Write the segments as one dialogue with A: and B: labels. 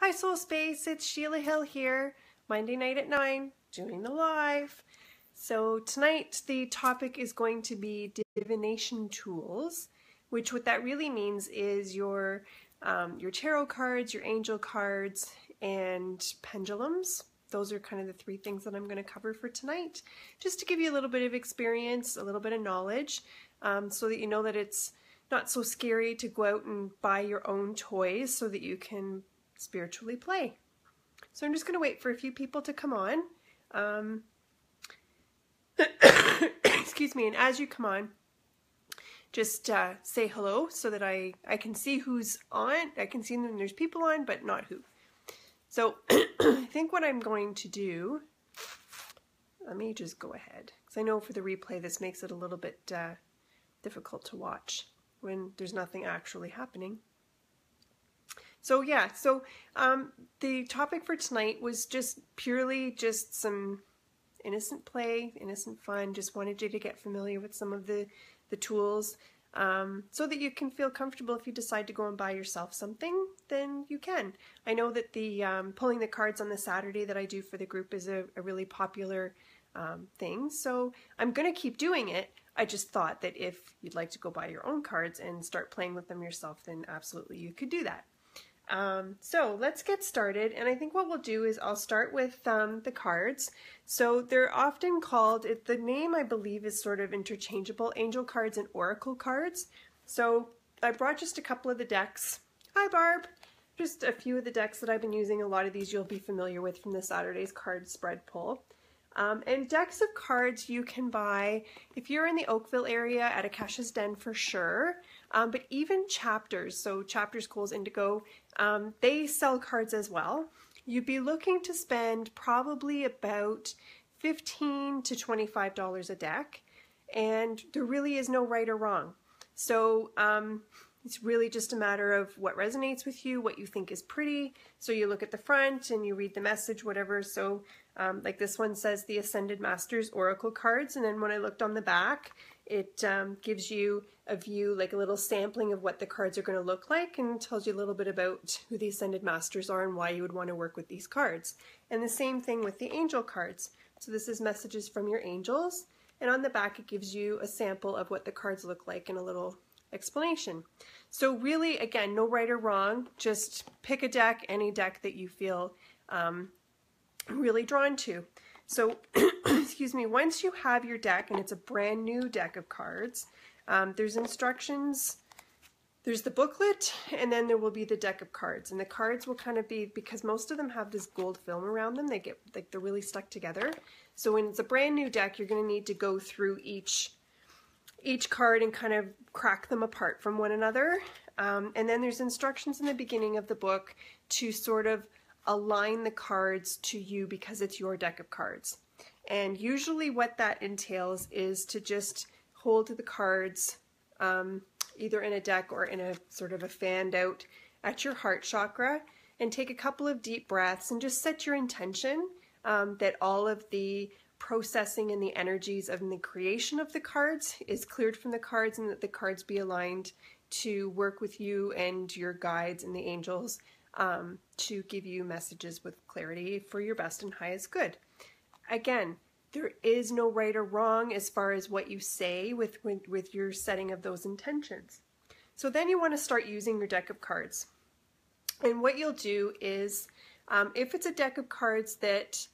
A: Hi Soul Space, it's Sheila Hill here, Monday night at 9, doing the live. So tonight the topic is going to be divination tools, which what that really means is your tarot cards, your angel cards, and pendulums. Those are kind of the three things that I'm going to cover for tonight, just to give you a little bit of experience, a little bit of knowledge, so that you know that it's not so scary to go out and buy your own toys so that you can spiritually play. So I'm just going to wait for a few people to come on. Excuse me, and as you come on, just say hello so that I can see who's on. I can see that there's people on, but not who. So I think what I'm going to do, let me just go ahead, because I know for the replay this makes it a little bit difficult to watch when there's nothing actually happening. So yeah, the topic for tonight was just purely just some innocent play, innocent fun. Just wanted you to get familiar with some of the tools, so that you can feel comfortable. If you decide to go and buy yourself something, then you can. I know that the pulling the cards on the Saturday that I do for the group is a really popular thing, so I'm going to keep doing it. I just thought that if you'd like to go buy your own cards and start playing with them yourself, then absolutely you could do that. So let's get started, and I think what we'll do is I'll start with the cards. So they're often called, the name I believe is sort of interchangeable, angel cards and oracle cards. So I brought just a couple of the decks. Hi Barb! Just a few of the decks that I've been using. A lot of these you'll be familiar with from the Saturday's card spread pull. And decks of cards you can buy if you're in the Oakville area at Akasha's Den for sure, but even Chapters, so Chapters, Kohl's, Indigo, they sell cards as well. You'd be looking to spend probably about $15 to $25 a deck, and there really is no right or wrong. So it's really just a matter of what resonates with you, what you think is pretty. So you look at the front and you read the message, whatever. So like this one says the Ascended Masters Oracle cards. And then when I looked on the back, it gives you a view, like a little sampling of what the cards are going to look like, and tells you a little bit about who the Ascended Masters are and why you would want to work with these cards. And the same thing with the angel cards. So this is messages from your angels. And on the back, it gives you a sample of what the cards look like and a little explanation. So really, again, no right or wrong. Just pick a deck, any deck that you feel really drawn to. So, excuse me, once you have your deck, and it's a brand new deck of cards, there's instructions, there's the booklet, and then there will be the deck of cards. And the cards will kind of be, because most of them have this gold film around them, they get, like, they're really stuck together. So when it's a brand new deck, you're going to need to go through each card and kind of crack them apart from one another. And then there's instructions in the beginning of the book to sort of align the cards to you because it's your deck of cards. And usually what that entails is to just hold the cards either in a deck or in a sort of a fanned out at your heart chakra, and take a couple of deep breaths and just set your intention that all of the processing and the energies of the creation of the cards is cleared from the cards, and that the cards be aligned to work with you and your guides and the angels to give you messages with clarity for your best and highest good. Again, there is no right or wrong as far as what you say with your setting of those intentions. So then you want to start using your deck of cards. And what you'll do is, if it's a deck of cards that,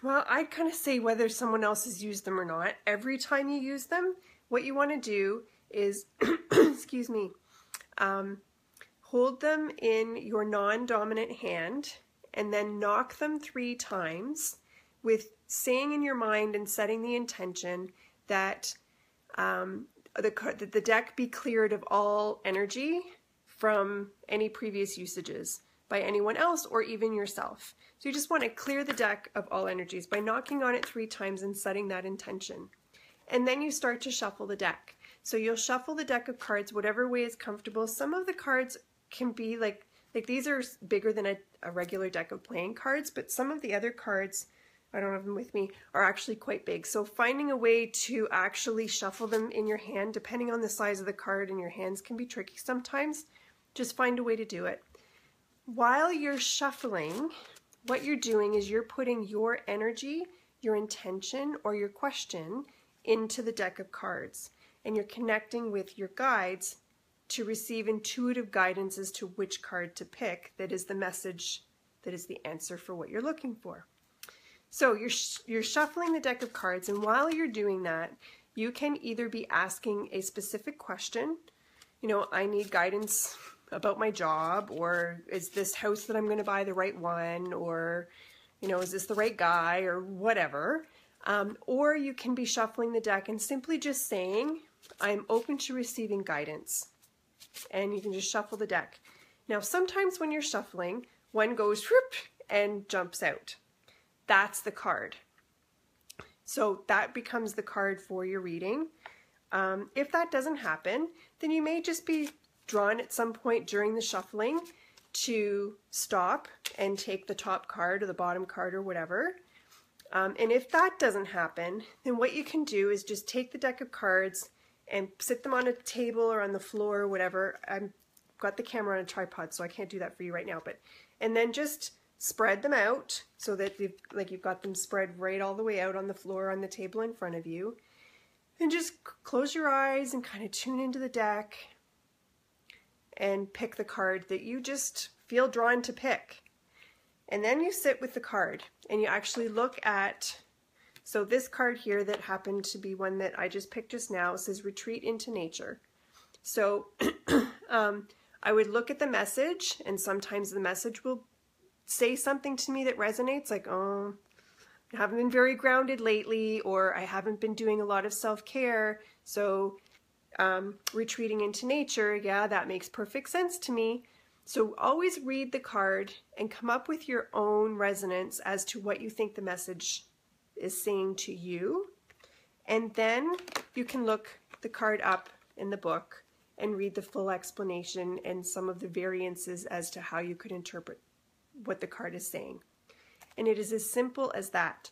A: well, I'd kind of say whether someone else has used them or not, every time you use them, what you want to do is, excuse me, hold them in your non-dominant hand and then knock them 3 times with saying in your mind and setting the intention that the deck be cleared of all energy from any previous usages by anyone else or even yourself. So you just want to clear the deck of all energies by knocking on it 3 times and setting that intention. And then you start to shuffle the deck. So you'll shuffle the deck of cards whatever way is comfortable. Some of the cards can be like these are bigger than a regular deck of playing cards, but some of the other cards, I don't have them with me, are actually quite big. So finding a way to actually shuffle them in your hand, depending on the size of the card in your hands, can be tricky sometimes. Just find a way to do it. while you're shuffling, what you're doing is you're putting your energy, your intention, or your question into the deck of cards, and you're connecting with your guides to receive intuitive guidance as to which card to pick that is the message, that is the answer for what you're looking for. So you're shuffling the deck of cards, and while you're doing that, you can either be asking a specific question, you know, I need guidance about my job, or is this house that I'm going to buy the right one, or, you know, is this the right guy, or whatever. Or you can be shuffling the deck and simply just saying, I'm open to receiving guidance. And you can just shuffle the deck. Now, sometimes when you're shuffling, one goes whoop and jumps out. That's the card. So that becomes the card for your reading. If that doesn't happen, then you may just be drawn at some point during the shuffling to stop and take the top card or the bottom card or whatever. And if that doesn't happen, then what you can do is just take the deck of cards and sit them on a table or on the floor or whatever. I've got the camera on a tripod, so I can't do that for you right now. And then just spread them out so that you've got them spread right all the way out on the floor on the table in front of you. And just close your eyes and kind of tune into the deck and pick the card that you just feel drawn to pick. And then you sit with the card and you actually look at, so this card here that happened to be one that I just picked just now says Retreat into Nature. So I would look at the message, and sometimes the message will say something to me that resonates, like, oh, I haven't been very grounded lately, or I haven't been doing a lot of self-care, so retreating into nature, yeah, that makes perfect sense to me. So always read the card and come up with your own resonance as to what you think the message is saying to you. And then you can look the card up in the book and read the full explanation and some of the variances as to how you could interpret what the card is saying. And it is as simple as that.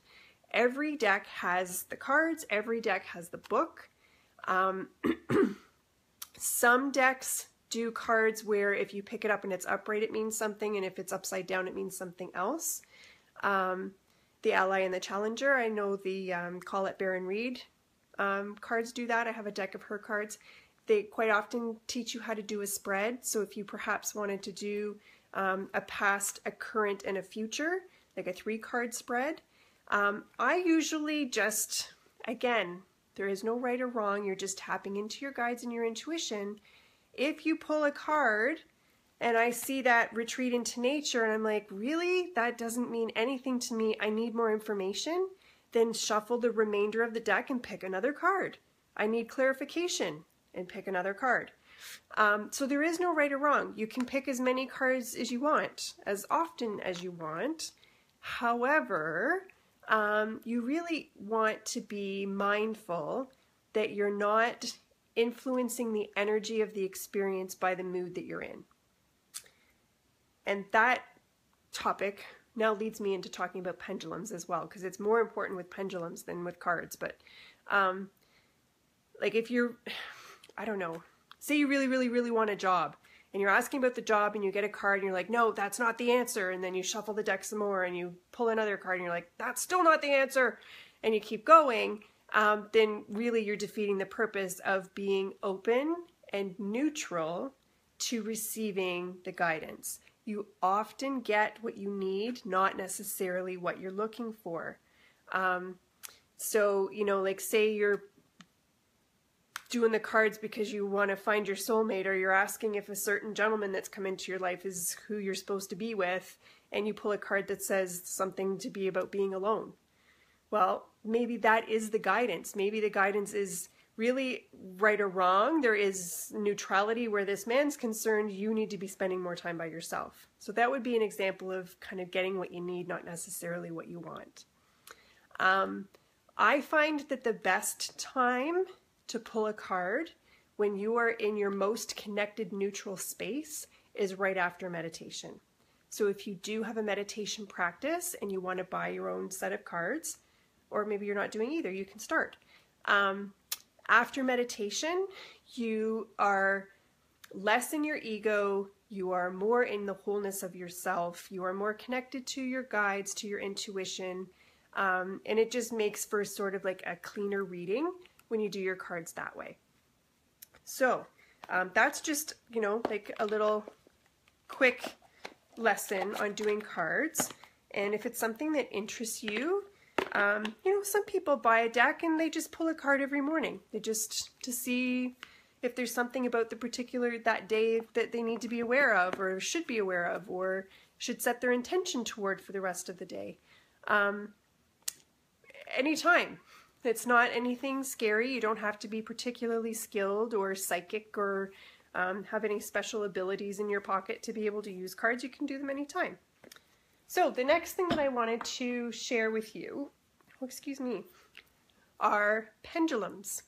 A: Every deck has the cards, every deck has the book. Some decks do cards where if you pick it up and it's upright, it means something, and if it's upside down, it means something else. The Ally and the Challenger, I know the Colette Baron Reid cards do that. I have a deck of her cards. They quite often teach you how to do a spread. So if you perhaps wanted to do a past, a current, and a future, like a 3-card spread, I usually just, again, there is no right or wrong. You're just tapping into your guides and your intuition. If you pull a card and I see that Retreat into Nature and I'm like, really? That doesn't mean anything to me. I need more information. Then shuffle the remainder of the deck and pick another card. I need clarification and pick another card. So there is no right or wrong. You can pick as many cards as you want, as often as you want. However, you really want to be mindful that you're not influencing the energy of the experience by the mood that you're in. And that topic now leads me into talking about pendulums as well, because it's more important with pendulums than with cards. But like if you're, I don't know, say you really, really, really want a job and you're asking about the job and you get a card and you're like, no, that's not the answer. And then you shuffle the deck some more and you pull another card and you're like, that's still not the answer. And you keep going. Then really you're defeating the purpose of being open and neutral to receiving the guidance. You often get what you need, not necessarily what you're looking for. So, you know, like say you're doing the cards because you want to find your soulmate, or you're asking if a certain gentleman that's come into your life is who you're supposed to be with, and you pull a card that says something to be about being alone. Well, maybe that is the guidance. Maybe the guidance is really right or wrong. There is neutrality where this man's concerned. You need to be spending more time by yourself. So that would be an example of kind of getting what you need, not necessarily what you want. I find that the best time to pull a card when you are in your most connected neutral space is right after meditation. So if you do have a meditation practice and you want to buy your own set of cards, or maybe you're not doing either, you can start. After meditation, you are less in your ego, You are more in the wholeness of yourself. You are more connected to your guides, to your intuition. And it just makes for sort of like a cleaner reading when you do your cards that way. So that's just, you know, like a little quick lesson on doing cards. And if it's something that interests you, you know, some people buy a deck and they just pull a card every morning. They just, to see if there's something about the particular, that day that they need to be aware of or should be aware of or should set their intention toward for the rest of the day. Anytime. It's not anything scary. You don't have to be particularly skilled or psychic or have any special abilities in your pocket to be able to use cards. You can do them anytime. So the next thing that I wanted to share with you, are pendulums.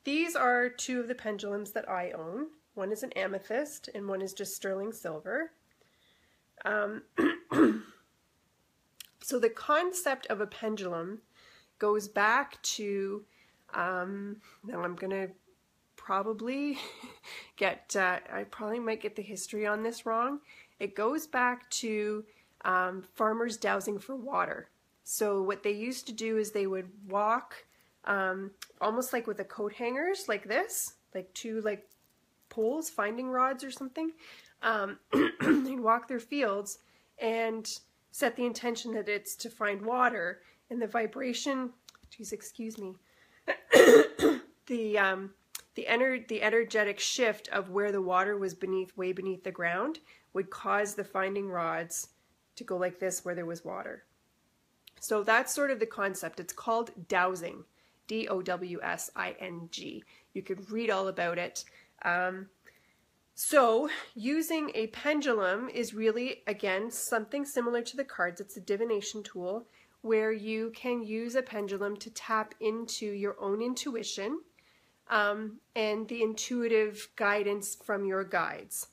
A: These are two of the pendulums that I own. One is an amethyst and one is just sterling silver. So the concept of a pendulum goes back to, now I'm going to probably get, I probably might get the history on this wrong. It goes back to farmers dowsing for water. So what they used to do is they would walk almost like with the coat hangers like this, like two like poles, finding rods or something. They'd walk their fields and set the intention that it's to find water, and the vibration, geez, excuse me, the energetic shift of where the water was way beneath the ground would cause the finding rods to go like this where there was water. So that's sort of the concept. It's called dowsing, D-O-W-S-I-N-G. You could read all about it. So using a pendulum is really, again, something similar to the cards. It's a divination tool where you can use a pendulum to tap into your own intuition and the intuitive guidance from your guides.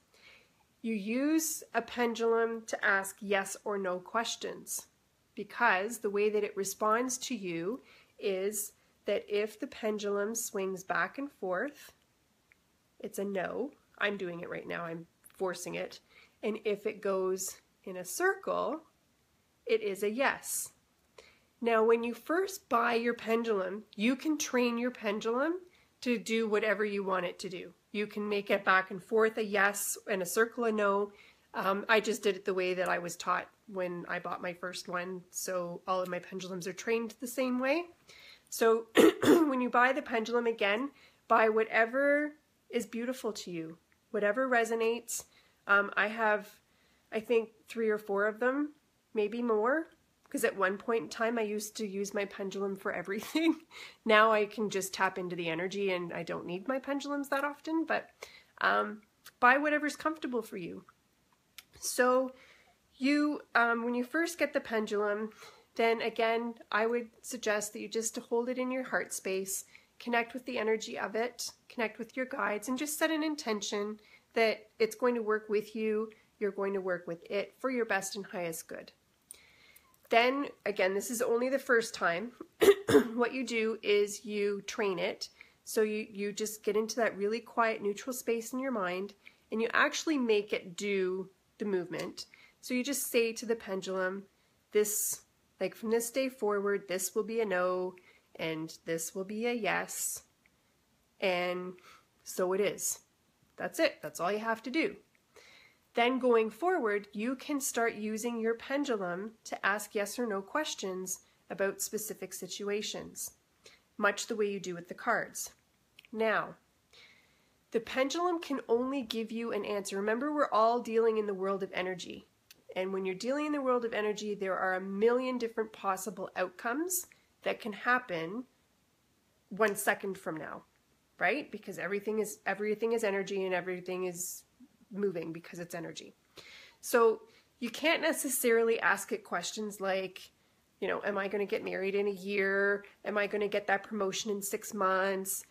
A: You use a pendulum to ask yes or no questions, because the way that it responds to you is that if the pendulum swings back and forth, it's a no. I'm doing it right now. I'm forcing it. And if it goes in a circle, it is a yes. Now, when you first buy your pendulum, you can train your pendulum to do whatever you want it to do. You can make it back and forth a yes and a circle a no. I just did it the way that I was taught when I bought my first one. So all of my pendulums are trained the same way. So when you buy the pendulum, again, buy whatever is beautiful to you, whatever resonates. I have, I think, 3 or 4 of them, maybe more, because at one point in time I used to use my pendulum for everything. Now I can just tap into the energy and I don't need my pendulums that often, but buy whatever's comfortable for you. So you, when you first get the pendulum, then again, I would suggest that you just hold it in your heart space, connect with the energy of it, connect with your guides, and just set an intention that it's going to work with you, you're going to work with it for your best and highest good. Then, again, this is only the first time. What you do is you train it. So you just get into that really quiet, neutral space in your mind, and you actually make it do the movement. So you just say to the pendulum, this, like from this day forward, this will be a no, and this will be a yes, and so it is. That's it. That's all you have to do. Then going forward, you can start using your pendulum to ask yes or no questions about specific situations, much the way you do with the cards. Now, the pendulum can only give you an answer. Remember, we're all dealing in the world of energy. And when you're dealing in the world of energy, there are a million different possible outcomes that can happen 1 second from now, right? Because everything is energy and everything is moving because it's energy. So you can't necessarily ask it questions like, you know, am I going to get married in a year? Am I going to get that promotion in 6 months?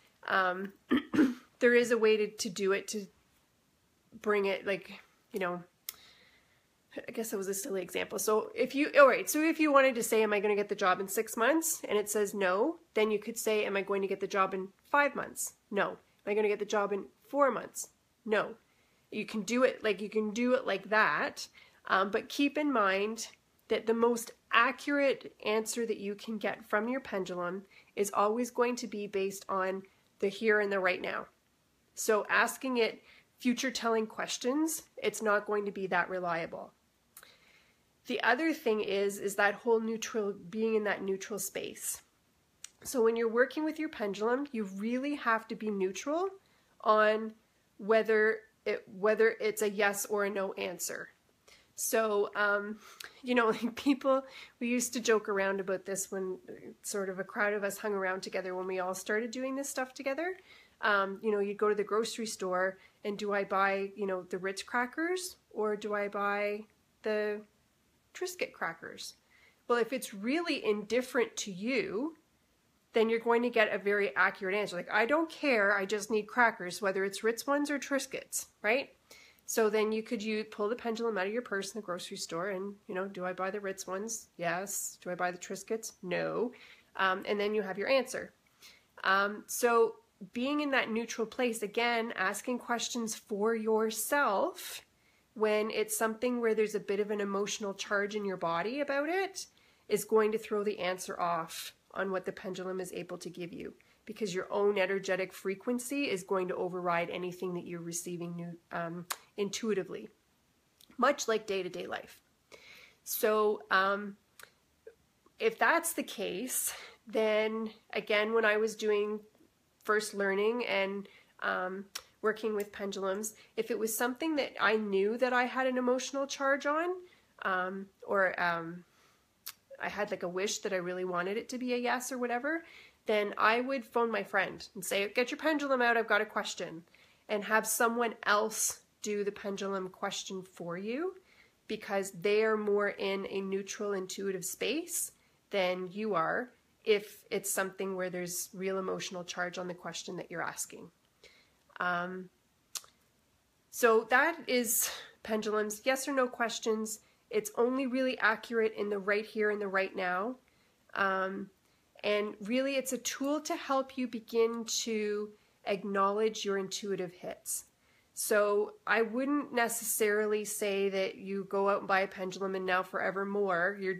A: There is a way to do it, to bring it, like, you know, I guess that was a silly example. So if you, all right, so if you wanted to say, am I going to get the job in 6 months? And it says no, then you could say, am I going to get the job in 5 months? No. Am I going to get the job in 4 months? No. You can do it like that, but keep in mind that the most accurate answer that you can get from your pendulum is always going to be based on the here and the right now. So asking it future telling questions, it's not going to be that reliable. The other thing is that whole neutral, being in that neutral space. So when you're working with your pendulum, you really have to be neutral on whether it's a yes or a no answer. So, like people, we used to joke around about this when sort of a crowd of us hung around together when we all started doing this stuff together. You'd go to the grocery store and do I buy, the Ritz crackers or do I buy the Triscuit crackers? Well, if it's really indifferent to you, then you're going to get a very accurate answer. Like, I don't care, I just need crackers, whether it's Ritz ones or Triscuits, right? So then you pull the pendulum out of your purse in the grocery store and, do I buy the Ritz ones? Yes. Do I buy the Triscuits? No. And then you have your answer. So being in that neutral place, again, asking questions for yourself when it's something where there's a bit of an emotional charge in your body about it is going to throw the answer off on what the pendulum is able to give you, because your own energetic frequency is going to override anything that you're receiving intuitively, much like day-to-day life. So if that's the case, then again, when I was doing first learning and working with pendulums, if it was something that I knew that I had an emotional charge on, or I had like a wish that I really wanted it to be a yes or whatever, then I would phone my friend and say, get your pendulum out, I've got a question, and have someone else do the pendulum question for you, because they are more in a neutral, intuitive space than you are if it's something where there's real emotional charge on the question that you're asking. So that is pendulums, yes or no questions. It's only really accurate in the right here and the right now. And really it's a tool to help you begin to acknowledge your intuitive hits. So I wouldn't necessarily say that you go out and buy a pendulum and now forevermore you're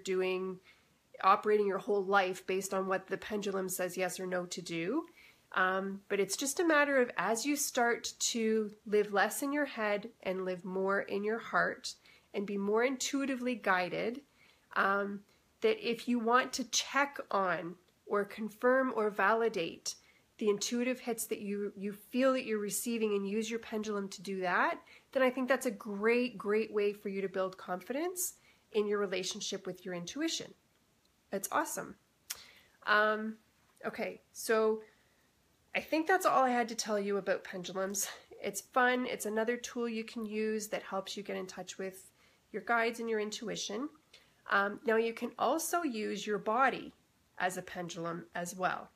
A: operating your whole life based on what the pendulum says yes or no to do. But it's just a matter of, as you start to live less in your head and live more in your heart and be more intuitively guided, that if you want to check on or confirm or validate the intuitive hits that you feel that you're receiving and use your pendulum to do that, then I think that's a great, great way for you to build confidence in your relationship with your intuition. It's awesome. Okay, so I think that's all I had to tell you about pendulums. It's fun. It's another tool you can use that helps you get in touch with your guides and your intuition. Now you can also use your body as a pendulum as well.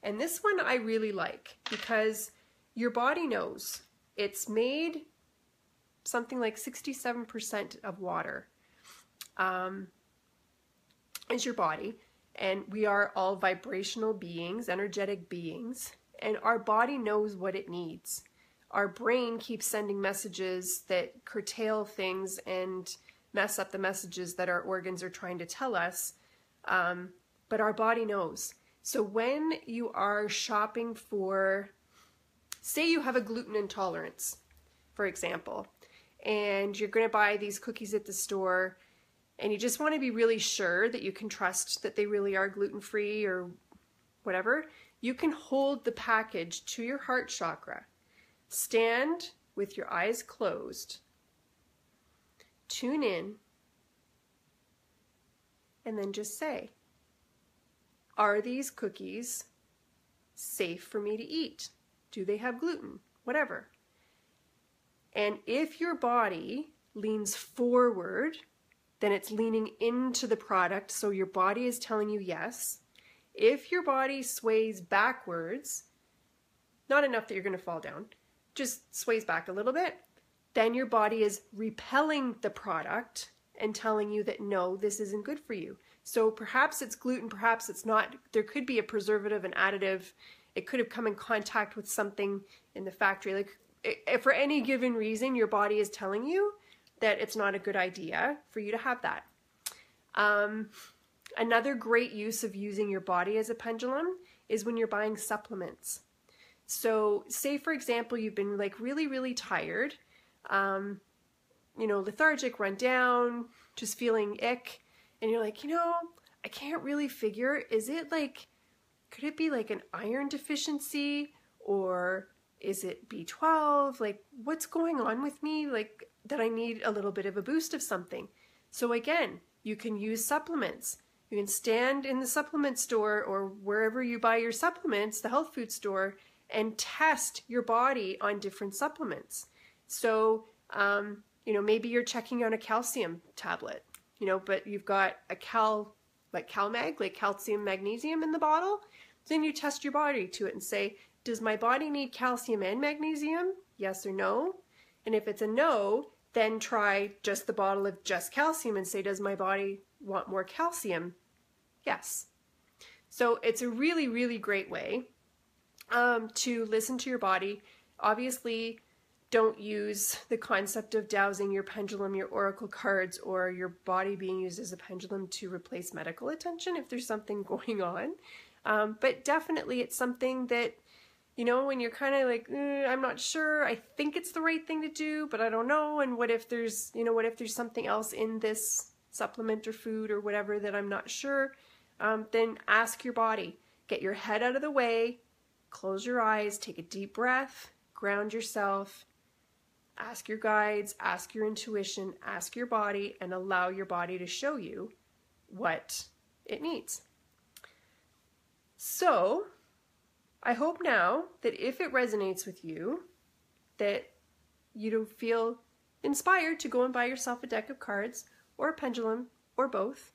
A: And this one I really like because your body knows. It's made something like 67% of water is your body. And we are all vibrational beings, energetic beings, and our body knows what it needs. Our brain keeps sending messages that curtail things and mess up the messages that our organs are trying to tell us, but our body knows. So when you are shopping for, say you have a gluten intolerance, for example, and you're going to buy these cookies at the store, and you just want to be really sure that you can trust that they really are gluten-free or whatever, you can hold the package to your heart chakra. Stand with your eyes closed, tune in, and then just say, are these cookies safe for me to eat? Do they have gluten? Whatever. And if your body leans forward, then it's leaning into the product, so your body is telling you yes. If your body sways backwards, not enough that you're going to fall down, just sways back a little bit, then your body is repelling the product and telling you that no, this isn't good for you. So perhaps it's gluten, perhaps it's not. There could be a preservative, an additive. It could have come in contact with something in the factory. Like for any given reason, your body is telling you that it's not a good idea for you to have that. Another great use of using your body as a pendulum is when you're buying supplements. So say, for example, you've been like really, really tired, lethargic, run down, just feeling ick. And you're like, I can't really figure, could it be like an iron deficiency, or is it B12? Like, what's going on with me? Like, that I need a little bit of a boost of something. So again, you can use supplements. You can stand in the supplement store or wherever you buy your supplements, the health food store, and test your body on different supplements. So, maybe you're checking on a calcium tablet, but you've got a CalMag, like calcium magnesium in the bottle. Then you test your body to it and say, does my body need calcium and magnesium? Yes or no? And if it's a no, then try just the bottle of just calcium and say, does my body want more calcium? Yes. So it's a really, really great way to listen to your body. Obviously, don't use the concept of dowsing your pendulum, your oracle cards, or your body being used as a pendulum to replace medical attention if there's something going on. But definitely it's something that, when you're kind of like, I'm not sure, I think it's the right thing to do, but I don't know. And what if there's something else in this supplement or food or whatever that I'm not sure? Then ask your body. Get your head out of the way, close your eyes, take a deep breath, ground yourself, ask your guides, ask your intuition, ask your body, and allow your body to show you what it needs. So, I hope now that if it resonates with you, that you don't feel inspired to go and buy yourself a deck of cards or a pendulum or both,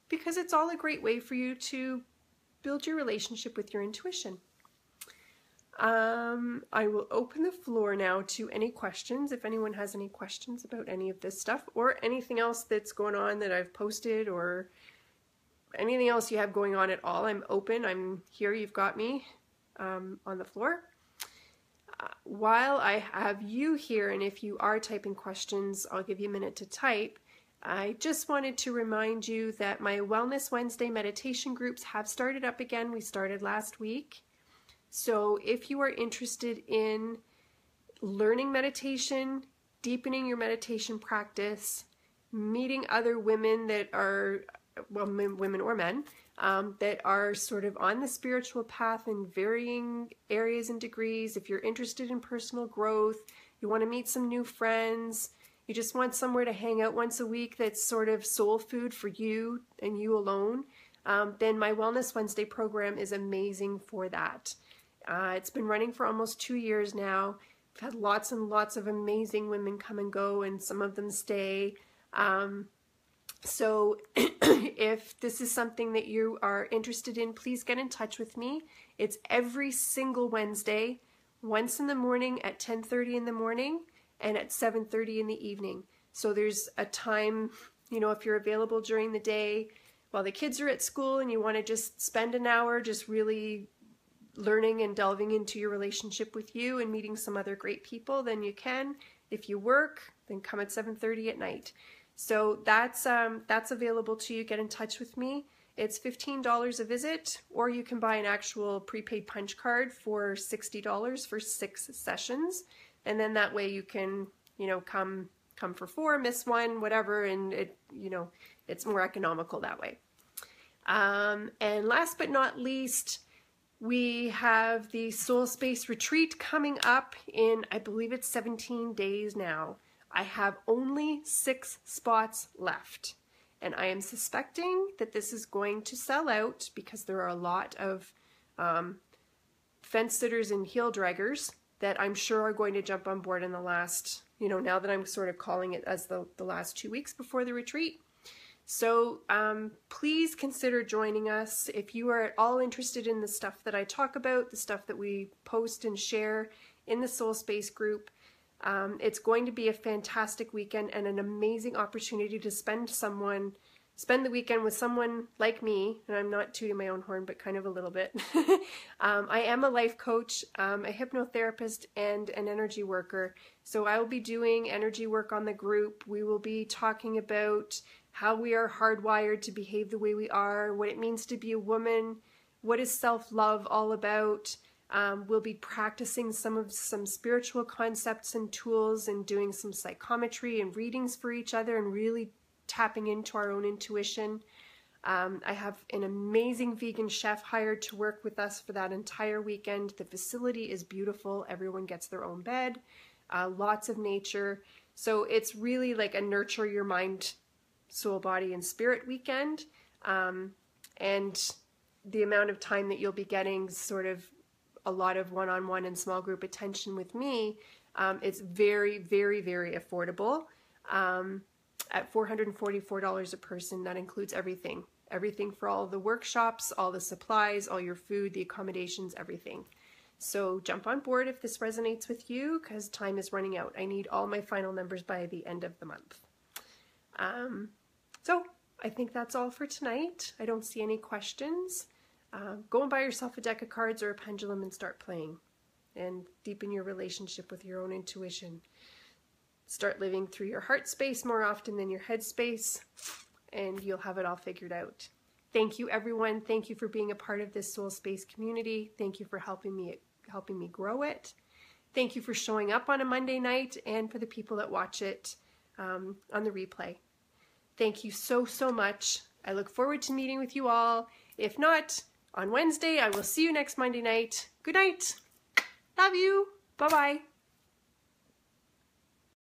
A: because it's all a great way for you to build your relationship with your intuition. I will open the floor now to any questions. If anyone has any questions about any of this stuff or anything else that's going on that I've posted, or anything else you have going on at all, I'm open. I'm here. You've got me on the floor. While I have you here, and if you are typing questions, I'll give you a minute to type. I just wanted to remind you that my Wellness Wednesday meditation groups have started up again. We started last week. So if you are interested in learning meditation, deepening your meditation practice, meeting other women that are, women or men, that are sort of on the spiritual path in varying areas and degrees, if you're interested in personal growth, you want to meet some new friends, you just want somewhere to hang out once a week that's sort of soul food for you and you alone, then my Wellness Wednesday program is amazing for that. It's been running for almost 2 years now. I've had lots and lots of amazing women come and go, and some of them stay. So if this is something that you are interested in, please get in touch with me. It's every single Wednesday, once in the morning at 10:30 in the morning and at 7:30 in the evening. So there's a time, if you're available during the day while the kids are at school and you want to just spend an hour just really learning and delving into your relationship with you and meeting some other great people, then you can. If you work, then come at 7:30 at night. So that's available to you. Get in touch with me. It's $15 a visit, or you can buy an actual prepaid punch card for $60 for 6 sessions. And then that way you can, come for 4, miss 1, whatever, and it's more economical that way. And last but not least, we have the Soul Space Retreat coming up in, I believe it's 17 days now. I have only 6 spots left, and I am suspecting that this is going to sell out because there are a lot of fence sitters and heel draggers that I'm sure are going to jump on board in the last, now that I'm sort of calling it as the last 2 weeks before the retreat. So please consider joining us. If you are at all interested in the stuff that I talk about, the stuff that we post and share in the Soul Space group, it's going to be a fantastic weekend and an amazing opportunity to spend spend the weekend with someone like me, and I'm not tooting my own horn, but kind of a little bit. I am a life coach, a hypnotherapist, and an energy worker. So I will be doing energy work on the group. We will be talking about how we are hardwired to behave the way we are, what it means to be a woman, what is self-love all about. We'll be practicing some spiritual concepts and tools and doing some psychometry and readings for each other and really tapping into our own intuition. I have an amazing vegan chef hired to work with us for that entire weekend. The facility is beautiful. Everyone gets their own bed, lots of nature. So it's really like a nurture your mind, soul, body, and spirit weekend. And the amount of time that you'll be getting sort of a lot of one-on-one and small group attention with me, it's very, very, very affordable. At $444 a person, that includes everything. Everything for all the workshops, all the supplies, all your food, the accommodations, everything. So jump on board if this resonates with you, because time is running out. I need all my final numbers by the end of the month. So I think that's all for tonight. I don't see any questions. Go and buy yourself a deck of cards or a pendulum and start playing and deepen your relationship with your own intuition. Start living through your heart space more often than your head space, and you'll have it all figured out. Thank you, everyone. Thank you for being a part of this soul space community. Thank you for helping me grow it. Thank you for showing up on a Monday night, and for the people that watch it on the replay. Thank you so, so much. I look forward to meeting with you all. If not, on Wednesday, I will see you next Monday night. Good night. Love you. Bye-bye.